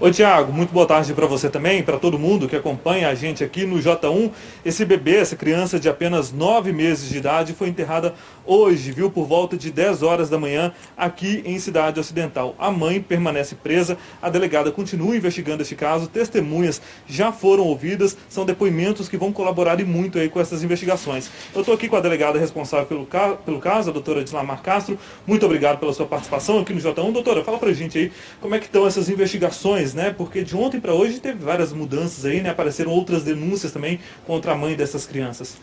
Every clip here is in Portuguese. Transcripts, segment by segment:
Oi, Tiago, muito boa tarde para você também, para todo mundo que acompanha a gente aqui no J1. Esse bebê, essa criança de apenas 9 meses de idade, foi enterrada hoje, viu, por volta de 10 horas da manhã, aqui em Cidade Ocidental. A mãe permanece presa, a delegada continua investigando este caso, testemunhas já foram ouvidas, são depoimentos que vão colaborar e muito aí com essas investigações. Eu estou aqui com a delegada responsável pelo caso, a doutora Dislamar Castro. Muito obrigado pela sua participação aqui no J1. Doutora, fala pra gente aí como é que estão essas investigações, né? Porque de ontem para hoje teve várias mudanças aí, né? Apareceram outras denúncias também contra a mãe dessas crianças.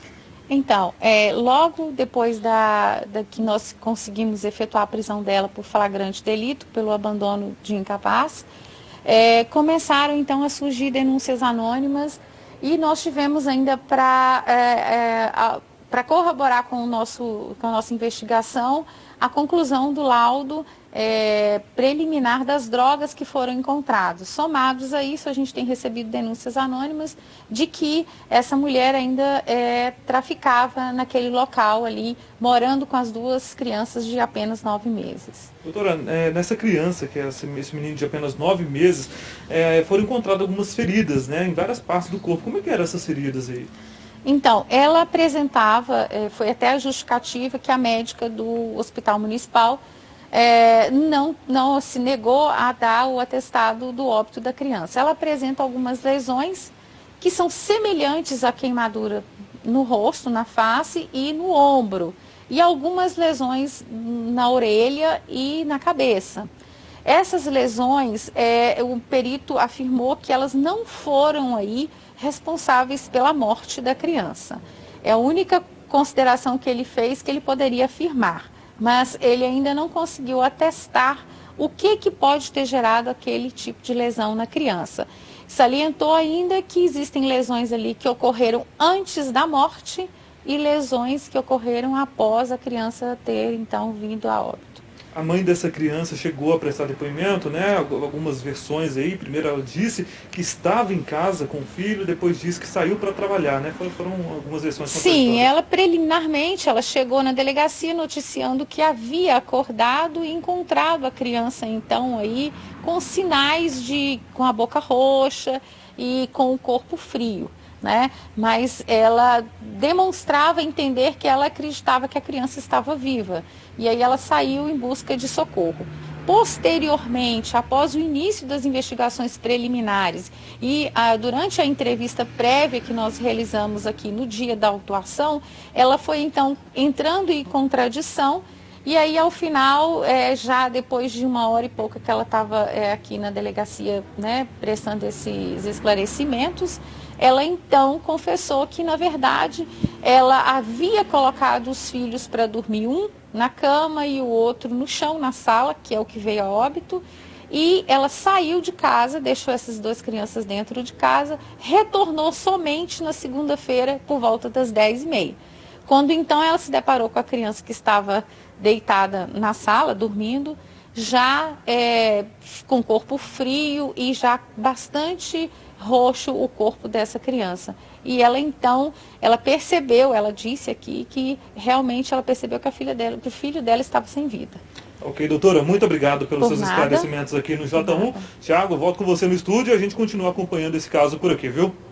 Então, logo depois da que nós conseguimos efetuar a prisão dela por flagrante delito, pelo abandono de incapaz, começaram então a surgir denúncias anônimas e nós tivemos ainda para corroborar com a nossa investigação a conclusão do laudo preliminar das drogas que foram encontradas. Somados a isso, a gente tem recebido denúncias anônimas de que essa mulher ainda traficava naquele local ali, morando com as duas crianças de apenas 9 meses. Doutora, nessa criança, que é esse menino de apenas 9 meses, foram encontradas algumas feridas, né? Em várias partes do corpo. Como é que eram essas feridas aí? Então, ela apresentava, foi até a justificativa que a médica do Hospital Municipal não se negou a dar o atestado do óbito da criança. Ela apresenta algumas lesões que são semelhantes à queimadura no rosto, na face e no ombro, e algumas lesões na orelha e na cabeça. Essas lesões, o perito afirmou que elas não foram aí responsáveis pela morte da criança. É a única consideração que ele fez que ele poderia afirmar, mas ele ainda não conseguiu atestar o que pode ter gerado aquele tipo de lesão na criança. Salientou ainda que existem lesões ali que ocorreram antes da morte e lesões que ocorreram após a criança ter então vindo a óbito. A mãe dessa criança chegou a prestar depoimento, né? Algumas versões aí. Primeiro ela disse que estava em casa com o filho, depois disse que saiu para trabalhar, né? Foram algumas versões contraditórias. Sim, ela preliminarmente, ela chegou na delegacia noticiando que havia acordado e encontrado a criança então aí com sinais com a boca roxa e com o corpo frio, né? Mas ela demonstrava entender que ela acreditava que a criança estava viva. E aí ela saiu em busca de socorro. Posteriormente, após o início das investigações preliminares e durante a entrevista prévia que nós realizamos aqui no dia da autuação, ela foi então entrando em contradição. E aí, ao final, já depois de 1 hora e pouca que ela estava aqui na delegacia, né, prestando esses esclarecimentos, ela então confessou que, na verdade, ela havia colocado os filhos para dormir, um na cama e o outro no chão, na sala, que é o que veio a óbito, e ela saiu de casa, deixou essas duas crianças dentro de casa, retornou somente na segunda-feira por volta das 10h30. Quando então ela se deparou com a criança que estava deitada na sala, dormindo, já com o corpo frio e já bastante roxo o corpo dessa criança. E ela então, ela percebeu, ela disse aqui que realmente ela percebeu que que o filho dela estava sem vida. Ok, doutora, muito obrigado pelos Por seus nada. esclarecimentos aqui no J1. Tiago, volto com você no estúdio e a gente continua acompanhando esse caso por aqui, viu?